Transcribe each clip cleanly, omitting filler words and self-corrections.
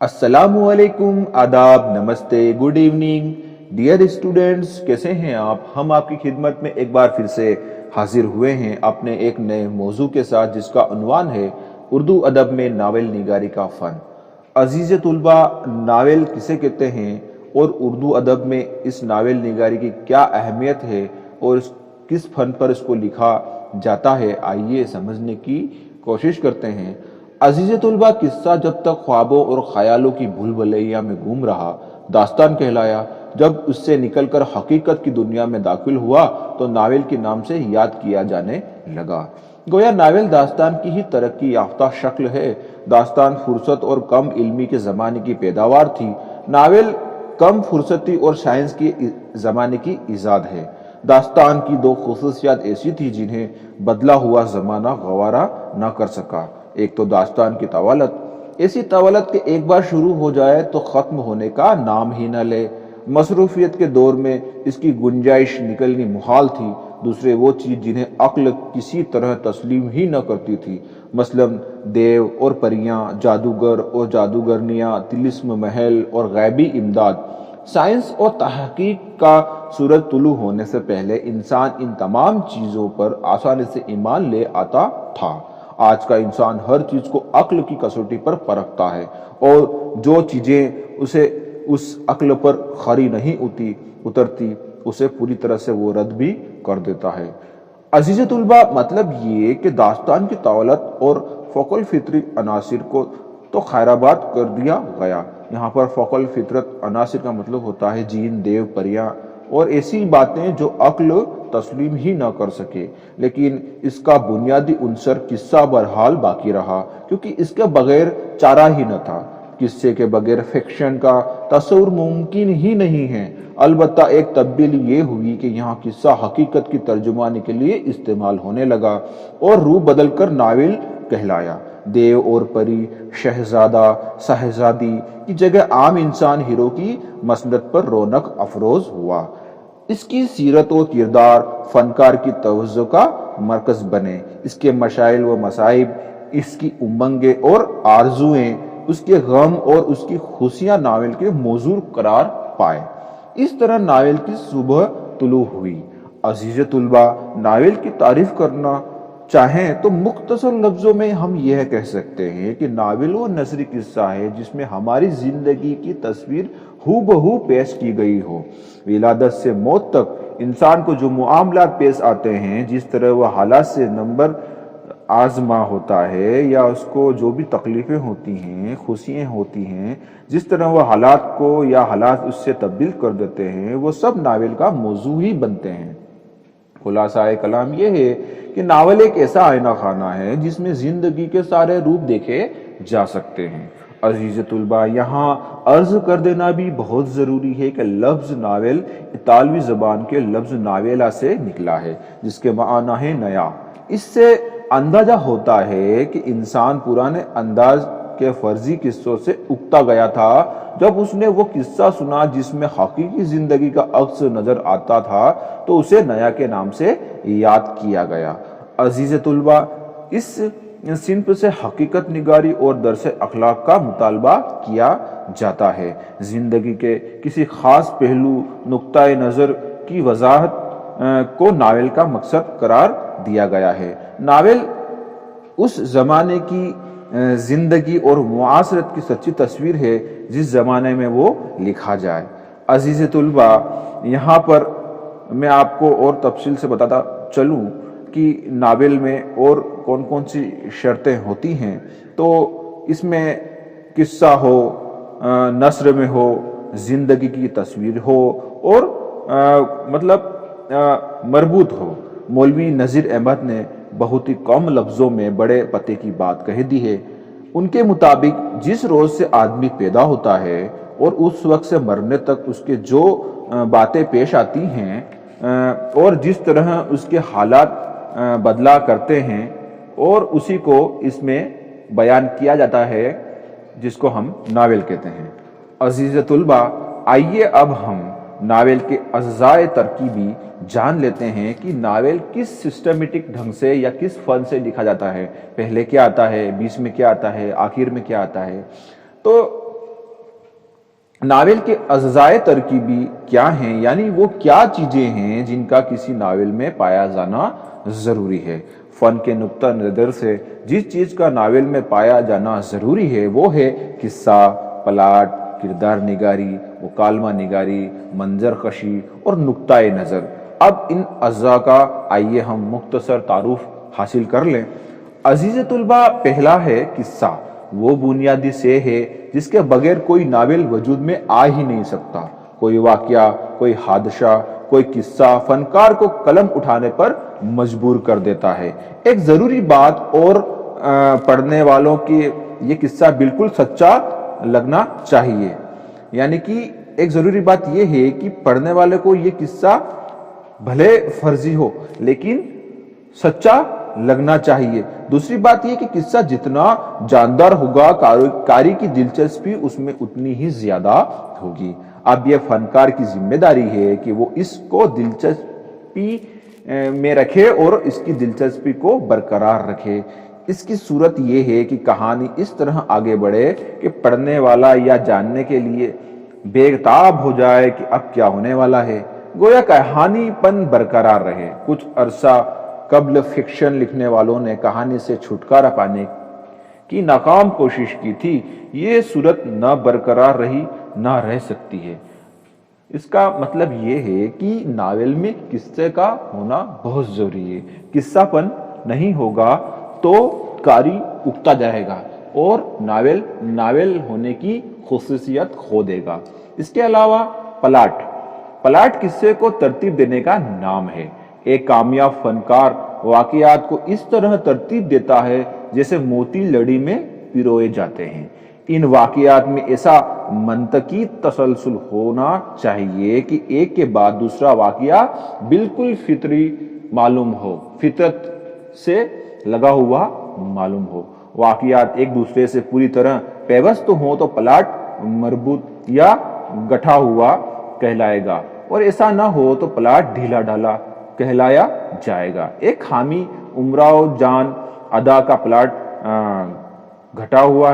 अस्सलामुअलैकुम, आदाब, नमस्ते, गुड इवनिंग डियर स्टूडेंट्स। कैसे हैं आप? हम आपकी खिदमत में एक बार फिर से हाजिर हुए हैं अपने एक नए मौजू के साथ, जिसका उन्वान है उर्दू अदब में नावल निगारी का फ़न। अजीज़ तुलबा, नावल किसे कहते हैं और उर्दू अदब में इस नावल निगारी की क्या अहमियत है और किस फ़न पर इसको लिखा जाता है, आइए समझने की कोशिश करते हैं। अजीज़ तुलबा, किस्सा जब तक ख्वाबों और ख्यालों की भूल भुलैया में घूम रहा, दास्तान कहलाया। जब उससे निकलकर हकीकत की दुनिया में दाखिल हुआ तो नावल के नाम से याद किया जाने लगा। गोया नावल दास्तान की ही तरक्की याफ्ता शक्ल है। दास्तान फुर्सत और कम इल्मी के ज़माने की पैदावार थी। नावल कम फुर्सती और साइंस के ज़माने की ईजाद है। दास्तान की दो खुसूसियात ऐसी थी जिन्हें बदला हुआ ज़माना गवारा न कर सका। एक तो दास्तान की तवालत, ऐसी तवालत के एक बार शुरू हो जाए तो ख़त्म होने का नाम ही न ले। मसरूफियत के दौर में इसकी गुंजाइश निकलनी मुहाल थी। दूसरे वो चीज़ जिन्हें अक्ल किसी तरह तस्लीम ही न करती थी, मसलन देव और परियां, जादूगर और जादूगरनियां, तिलिस्म महल और गैबी इमदाद। साइंस और तहकीक का सूरज तुलू होने से पहले इंसान इन तमाम चीज़ों पर आसानी से ईमान ले आता था। आज का इंसान हर चीज को अक्ल की कसौटी पर परखता है और जो चीजें उसे उस अक्ल पर खरी नहीं उतरती उसे पूरी तरह से वो रद्द भी कर देता है। अजीज तुलबा, मतलब ये कि दास्तान की तौलत और फ़ौक़ुल फितरी अनासिर को तो खैराबाद कर दिया गया। यहाँ पर फ़ौक़ुल फितरत अनासिर का मतलब होता है जीन, देव, परियां और ऐसी बातें जो अक्ल तस्लीम ही न कर सके। लेकिन इसका बुनियादी उनसर किस्सा बहरहाल बाकी रहा, क्योंकि इसके बगैर चारा ही न था। किस्से के बगैर फिक्शन का तस्वुर मुमकिन ही नहीं है। अलबत्ता एक तब्दीली ये हुई कि यहाँ किस्सा हकीकत की तर्जुमानी के लिए इस्तेमाल होने लगा और रूप बदलकर नावल कहलाया। देव और परी, शहजादा, शहजादी की जगह आम इंसान हीरो की मसनद पर रौनक अफरोज हुआ। इसकी सीरत और किरदार फनकार की तवज्जो का मरकज बने। इसके मशाइल व मसाइब, इसकी उमंगें और आरजुएं, उसके गम और उसकी खुशियां नावल के मौजू करार पाए। इस तरह नावल की सुबह तुलू हुई। अजीज तुलबा, नावल की तारीफ करना चाहें तो मुख्तसर लफ्जों में हम यह कह सकते हैं कि नावल वो नसरी किस्सा है जिसमें हमारी जिंदगी की तस्वीर हूबहू पेश की गई हो। विलादत से मौत तक इंसान को जो मुआमलात पेश आते हैं, जिस तरह वह हालात से नंबर आजमा होता है या उसको जो भी तकलीफें होती हैं, खुशियाँ होती हैं, जिस तरह वह हालात को या हालात उससे तब्दील कर देते हैं, वो सब नावल का मौजू ही बनते हैं। खुलासा कलाम यह है कि नावल एक ऐसा आईना खाना है जिसमें जिंदगी के सारे रूप देखे जा सकते हैं। अजीज तुलबा, यहाँ अर्ज कर देना भी बहुत जरूरी है कि लफ्ज नावल इतालवी जबान के लफ्ज नावेला से निकला है, जिसके माना है नया। इससे अंदाजा होता है कि इंसान पुराने अंदाज के फर्जी किस्सों से उगता गया था। जब उसने वो किस्सा सुना जिसमें हकीकी जिंदगी का अक्स नजर आता था तो उसे नया के नाम से याद किया गया। अजीज तुलबा, इस सिंफ से हकीकत निगारी और दरस अखलाक का मुतालबा किया जाता है। जिंदगी के किसी खास पहलू, नुक्ताए नज़र की वजाहत को नावल का मकसद करार दिया गया है। नावल उस जमाने की जिंदगी और मुआसरत की सच्ची तस्वीर है जिस जमाने में वो लिखा जाए। अजीज तुलबा, यहाँ पर मैं आपको और तफसील से बताता चलूँ कि नावल में और कौन कौन सी शर्तें होती हैं। तो इसमें किस्सा हो, नस्र में हो, जिंदगी की तस्वीर हो और मरबूत हो। मौलवी नज़ीर अहमद ने बहुत ही कम लफ्जों में बड़े पते की बात कह दी है। उनके मुताबिक जिस रोज से आदमी पैदा होता है और उस वक्त से मरने तक उसके जो बातें पेश आती हैं और जिस तरह उसके हालात बदला करते हैं और उसी को इसमें बयान किया जाता है, जिसको हम नावल कहते हैं। अजीज तुलबा, आइए अब हम नावल के अज़्ज़ाए तरकीबी जान लेते हैं कि नावल किस सिस्टमेटिक ढंग से या किस फन से लिखा जाता है। पहले क्या आता है, बीच में क्या आता है, आखिर में क्या आता है। तो नावल के अज़ाए तरकीबी क्या हैं, यानी वो क्या चीजें हैं जिनका किसी नावल में पाया जाना जरूरी है। फन के नुक्ता नजर से जिस चीज का नावल में पाया जाना जरूरी है वो है किस्सा, प्लाट, किरदार निगारी, मुकालमा निगारी, मंजर कशी और नुक्ताए नजर। अब इन अज़ा का आइए हम मुख्तसर तारुफ हासिल कर लें। अजीज तुलबा, पहला है किस्सा। वो बुनियादी से है जिसके बगैर कोई नावल वजूद में आ ही नहीं सकता। कोई वाकया, कोई हादसा, कोई किस्सा फनकार को कलम उठाने पर मजबूर कर देता है। एक जरूरी बात और पढ़ने वालों की ये किस्सा बिल्कुल सच्चा लगना चाहिए, यानी कि एक जरूरी बात यह है कि पढ़ने वाले को ये किस्सा भले फर्जी हो लेकिन सच्चा लगना चाहिए। दूसरी बात यह कि किस्सा जितना जानदार होगा कारी की दिलचस्पी उसमें उतनी ही ज्यादा होगी। अब यह फनकार की जिम्मेदारी है कि वो इसको दिलचस्पी में रखे और इसकी दिलचस्पी को बरकरार रखे। इसकी सूरत यह है कि कहानी इस तरह आगे बढ़े कि पढ़ने वाला या जानने के लिए बेताब हो जाए कि अब क्या होने वाला है। गोया कहानीपन बरकरार रहे। कुछ अरसा कबल फिक्शन लिखने वालों ने कहानी से छुटकारा पाने की नाकाम कोशिश की थी। ये सूरत न बरकरार रही न रह सकती है। इसका मतलब ये है कि नावल में किस्से का होना बहुत जरूरी है। किस्सापन नहीं होगा तो कारी उगता जाएगा और नावल होने की खुसूसियत खो देगा। इसके अलावा प्लाट किस्से को तरतीब देने का नाम है। एक कामयाब फनकार वाकयात को इस तरह तरतीब देता है जैसे मोती लड़ी में पिरोए जाते हैं। इन वाकयात में ऐसा मंतकी तसलसल होना चाहिए कि एक के बाद दूसरा वाकया बिल्कुल फितरी मालूम हो, फितरत से लगा हुआ मालूम हो। वाकयात एक दूसरे से पूरी तरह पेवस्त हो तो प्लाट मरबूत या गठा हुआ कहलाएगा, और ऐसा ना हो तो प्लाट ढीला ढाला कहलाया जाएगा। एक हामी उमराव जान अदा का प्लाट घटा हुआ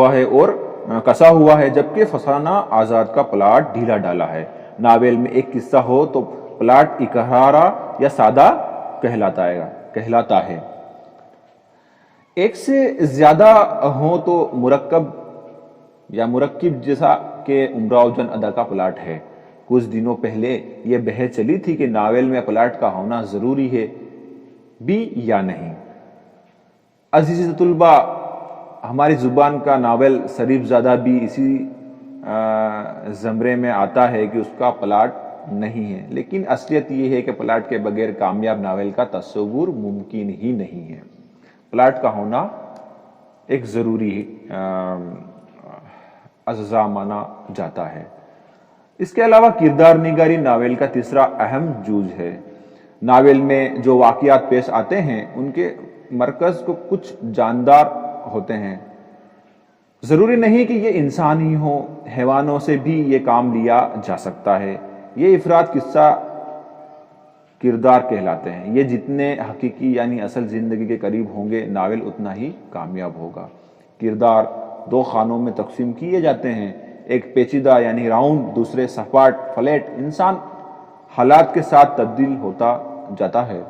है और कसा हुआ है, जबकि फसाना आजाद का प्लाट ढीला डाला है। नावल में एक किस्सा हो तो प्लाट इकरारा या सादा कहलाता है। एक से ज्यादा हो तो मुरक्किब जैसा के उमराव जान अदा का प्लाट है। कुछ दिनों पहले यह बहस चली थी कि नावल में प्लाट का होना जरूरी है भी या नहीं। अजीज तुलबा, हमारी जुबान का नावल शरीफजादा भी इसी जमरे में आता है कि उसका प्लाट नहीं है, लेकिन असलियत यह है कि प्लाट के बगैर कामयाब नावल का तस्वुर मुमकिन ही नहीं है। प्लाट का होना एक जरूरी अज्जा माना जाता है। इसके अलावा किरदार निगारी नावल का तीसरा अहम जूज है। नावल में जो वाकयात पेश आते हैं उनके मरकज को कुछ जानदार होते हैं। जरूरी नहीं कि ये इंसान ही हो, हैवानों से भी ये काम लिया जा सकता है। ये इफराद किस्सा किरदार कहलाते हैं। ये जितने हकीकी यानी असल जिंदगी के करीब होंगे नावल उतना ही कामयाब होगा। किरदार दो खानों में तकसीम किए जाते हैं, एक पेचीदा यानी राउंड, दूसरे सपाट फ्लैट। इंसान हालात के साथ तब्दील होता जाता है,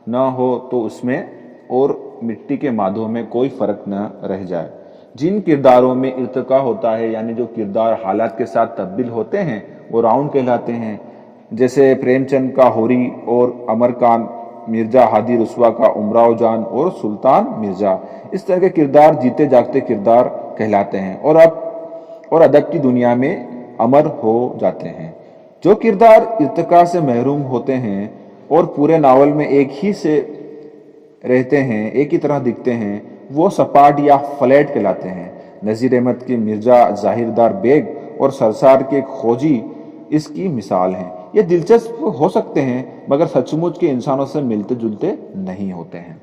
न हो तो उसमें और मिट्टी के मादों में कोई फर्क न रह जाए। जिन किरदारों में इर्तिका होता है यानी जो किरदार हालात के साथ तब्दील होते हैं वो राउंड कहलाते हैं, जैसे प्रेमचंद का होरी और अमर खान, मिर्जा हादी रुस्वा का उमराव जान और सुल्तान मिर्जा। इस तरह के किरदार जीते जागते किरदार कहलाते हैं और अदब की दुनिया में अमर हो जाते हैं। जो किरदार इर्तिका से महरूम होते हैं और पूरे नावल में एक ही से रहते हैं, एक ही तरह दिखते हैं, वो सपाट या फ्लैट कहलाते हैं। नजीर अहमद के मिर्जा जाहिरदार बेग और सरसार के खोजी इसकी मिसाल हैं। ये दिलचस्प हो सकते हैं मगर सचमुच के इंसानों से मिलते जुलते नहीं होते हैं।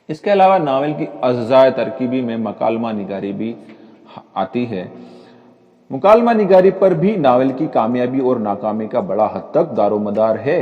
इसके अलावा नावल की अज़्ज़ाए तरकीबी में मकालमा निगारी भी आती है। मुकालमा निगारी पर भी नावल की कामयाबी और नाकामी का बड़ा हद तक दारोमदार है।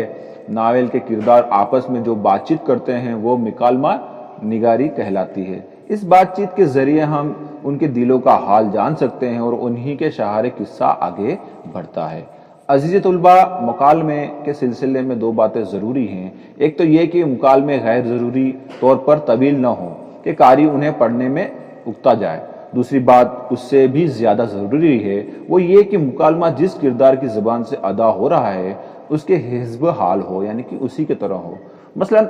नावल के किरदार आपस में जो बातचीत करते हैं वो मुकालमा निगारी कहलाती है। اس بات چیت کے ذریعے ہم ان کے دلوں کا حال جان سکتے ہیں اور انہی کے سہارے قصہ آگے بڑھتا ہے۔ عزیز طلبہ، مکالمے کے سلسلے میں دو باتیں ضروری ہیں۔ ایک تو یہ کہ مکالمے غیر ضروری طور پر طویل نہ ہوں کہ قاری انہیں پڑھنے میں اکتا جائے۔ دوسری بات اس سے بھی زیادہ ضروری ہے وہ یہ کہ مکالمہ جس کردار کی زبان سے ادا ہو رہا ہے اس کے حسب حال ہو، یعنی کہ اسی کے طرح ہو۔ مثلا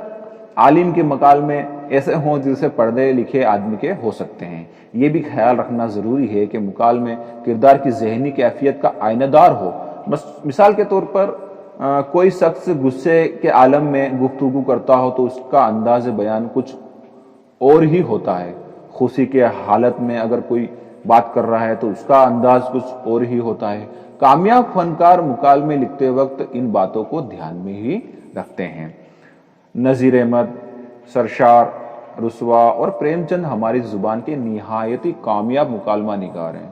عالم کے مکالمے ایسے ہوں جیسے پڑھے لکھے آدمی کے ہو سکتے ہیں۔ یہ بھی خیال رکھنا ضروری ہے کہ مکالمے کردار کی ذہنی کیفیت کا آئینہ دار ہو۔ مثال کے طور پر کوئی شخص غصے کے عالم میں گفتگو کرتا ہو تو اس کا انداز بیان کچھ اور ہی ہوتا ہے۔ خوشی کے حالت میں اگر کوئی بات کر رہا ہے تو اس کا انداز کچھ اور ہی ہوتا ہے۔ کامیاب فنکار مکالمے لکھتے وقت ان باتوں کو دھیان میں ہی رکھتے ہیں۔ نذیر احمد، سرشار، رسوا اور پریم چند ہماری زبان کے نہایت ہی کامیاب مکالمہ نگار ہیں۔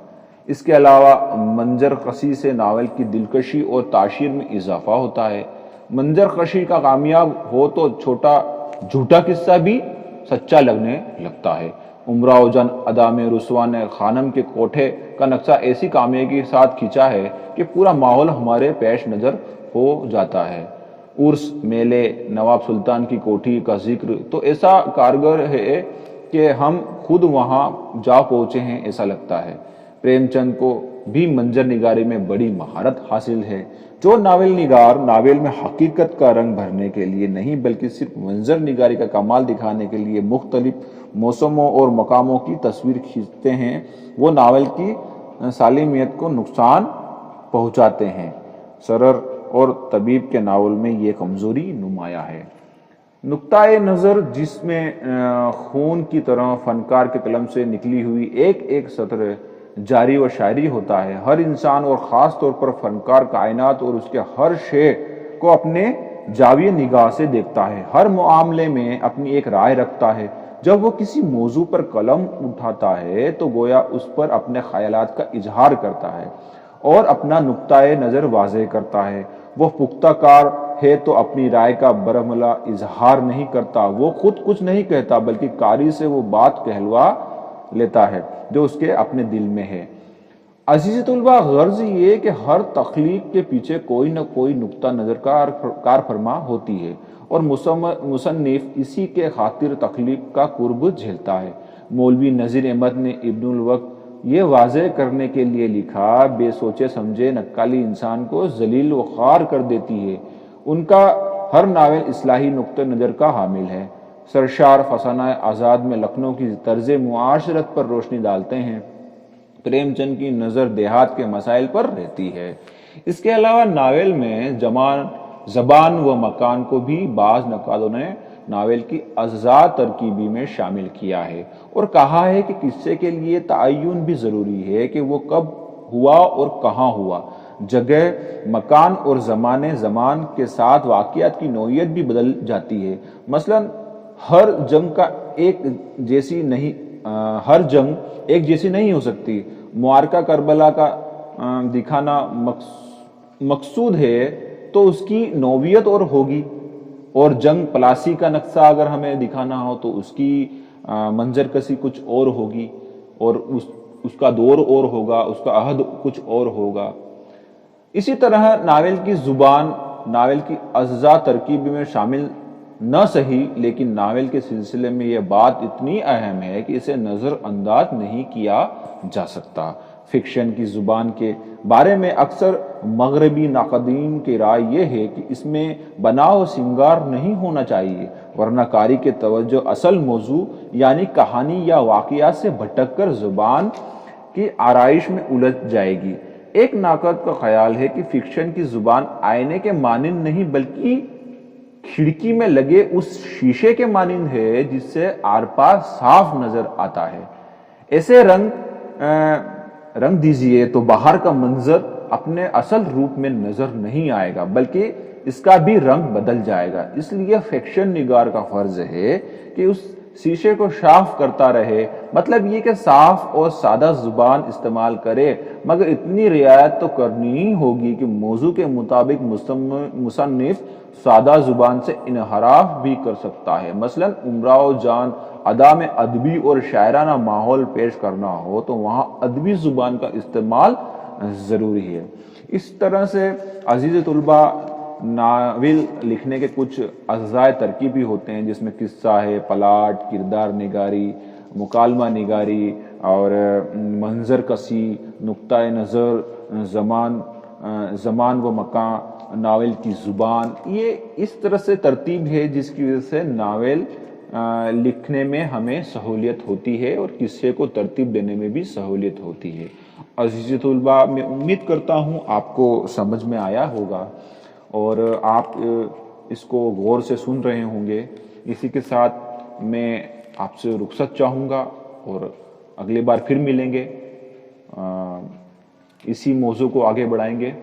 اس کے علاوہ منظر کشی سے ناول کی دلکشی اور تاثیر میں اضافہ ہوتا ہے۔ منظر کشی کا کامیاب ہو تو چھوٹا جھوٹا قصہ بھی سچا لگنے لگتا ہے۔ امراؤ جان ادا میں رسوا نے خانم کے کوٹھے کا نقشہ ایسی کامیابی کے ساتھ کھینچا ہے کہ پورا ماحول ہمارے پیش نظر ہو جاتا ہے۔ عرس، میلے، نواب سلطان کی کوٹھی کا ذکر تو ایسا کارگر ہے کہ ہم خود وہاں جا پہنچے ہیں ایسا لگتا ہے۔ پریم چند کو بھی منظر نگاری میں بڑی مہارت حاصل ہے۔ جو ناول نگار ناول میں حقیقت کا رنگ بھرنے کے لیے نہیں بلکہ صرف منظر نگاری کا کمال دکھانے کے لیے مختلف موسموں اور مقاموں کی تصویر کھینچتے ہیں وہ ناول کی سالمیت کو نقصان پہنچاتے ہیں۔ سرر اور طبیب کے ناول میں یہ کمزوری نمایاں ہے۔ نقطۂ نظر جس میں خون کی طرح فنکار کے قلم سے نکلی ہوئی ایک ایک سطر جاری و شاعری ہوتا ہے۔ ہر انسان اور خاص طور پر فنکار کائنات اور اس کے ہر شے کو اپنے زاویہ نگاہ سے دیکھتا ہے، ہر معاملے میں اپنی ایک رائے رکھتا ہے۔ جب وہ کسی موضوع پر قلم اٹھاتا ہے تو گویا اس پر اپنے خیالات کا اظہار کرتا ہے اور اپنا نقطۂ نظر واضح کرتا ہے۔ وہ پختہ کار ہے تو اپنی رائے کا برملا اظہار نہیں کرتا، وہ خود کچھ نہیں کہتا بلکہ قاری سے وہ بات کہلوا لیتا ہے جو اس کے اپنے دل میں ہے۔ عزیز طلبہ، غرض یہ کہ ہر تخلیق کے پیچھے کوئی نہ کوئی نقطہ نظر کار فرما ہوتی ہے اور مصنف اسی کے خاطر تخلیق کا قرب جھیلتا ہے۔ مولوی نذیر احمد نے ابن الوقت یہ واضح کرنے کے لیے لکھا، بے سوچے سمجھے نقالی انسان کو ذلیل و خوار کر دیتی ہے۔ ان کا ہر ناول اصلاحی نقطہ نظر کا حامل ہے۔ سرشار فسانہ آزاد میں لکھنؤ کی طرز معاشرت پر روشنی ڈالتے ہیں۔ پریم چند کی نظر دیہات کے مسائل پر رہتی ہے۔ اس کے علاوہ ناول میں زبان و مکان کو بھی بعض نقادوں نے ناول کی اجزاء ترکیبی میں شامل کیا ہے اور کہا ہے کہ قصے کے لیے تعین بھی ضروری ہے کہ وہ کب ہوا اور کہاں ہوا۔ جگہ، مکان اور زمان کے ساتھ واقعات کی نوعیت بھی بدل جاتی ہے۔ مثلا ہر جنگ ایک جیسی نہیں ہو سکتی۔ معرکہ کربلا کا دکھانا مقصود ہے تو اس کی نوعیت اور ہوگی، اور جنگ پلاسی کا نقشہ اگر ہمیں دکھانا ہو تو اس کی منظر کشی کچھ اور ہوگی اور اس کا دور اور ہوگا، اس کا عہد کچھ اور ہوگا۔ اسی طرح ناول کی زبان ناول کی اجزاء ترکیب میں شامل نہ صحیح، لیکن ناول کے سلسلے میں یہ بات اتنی اہم ہے کہ اسے نظر انداز نہیں کیا جا سکتا۔ فکشن کی زبان کے بارے میں اکثر مغربی ناقدین کی رائے یہ ہے کہ اس میں بناؤ سنگار نہیں ہونا چاہیے، ورنہ قاری کے توجہ اصل موضوع یعنی کہانی یا واقعات سے بھٹک کر زبان کی آرائش میں الجھ جائے گی۔ ایک ناقد کا خیال ہے کہ فکشن کی زبان آئینے کے مانند نہیں بلکہ کھڑکی میں لگے اس شیشے کے مانند ہے جس سے آر پار صاف نظر آتا ہے۔ ایسے رنگ دیجیے تو باہر کا منظر اپنے اصل روپ میں نظر نہیں آئے گا بلکہ اس کا بھی رنگ بدل جائے گا۔ اس لیے فکشن نگار کا فرض ہے کہ اس शीशे को साफ करता रहे, मतलब ये कि साफ और सादा जुबान इस्तेमाल करे, मगर इतनी रियायत तो करनी ही होगी कि मौजू के मुताबिक मुसन्निफ सादा जुबान से इनहराफ भी कर सकता है। मसलन उमराओ जान अदा में अदबी और शायराना माहौल पेश करना हो तो वहाँ अदबी जुबान का इस्तेमाल ज़रूरी है। इस तरह से अजीज़ तुलबा, नावल लिखने के कुछ अज़ाए तरकीबी होते हैं, जिसमें किस्सा है, प्लाट, किरदार निगारी, मुकालमा निगारी और मंजर कसी, नुक्ता नज़र, ज़मान व मकान, नावल की ज़ुबान, ये इस तरह से तरतीब है जिसकी वजह से नावल लिखने में हमें सहूलियत होती है और किस्से को तरतीब देने में भी सहूलियत होती है। अज़ीज़ तुलबा, मैं उम्मीद करता हूँ आपको समझ में आया होगा और आप इसको गौर से सुन रहे होंगे। इसी के साथ मैं आपसे रुखसत चाहूँगा और अगली बार फिर मिलेंगे, इसी मौजू को आगे बढ़ाएंगे।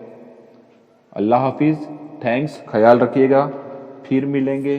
अल्लाह हाफिज़, थैंक्स, ख्याल रखिएगा, फिर मिलेंगे।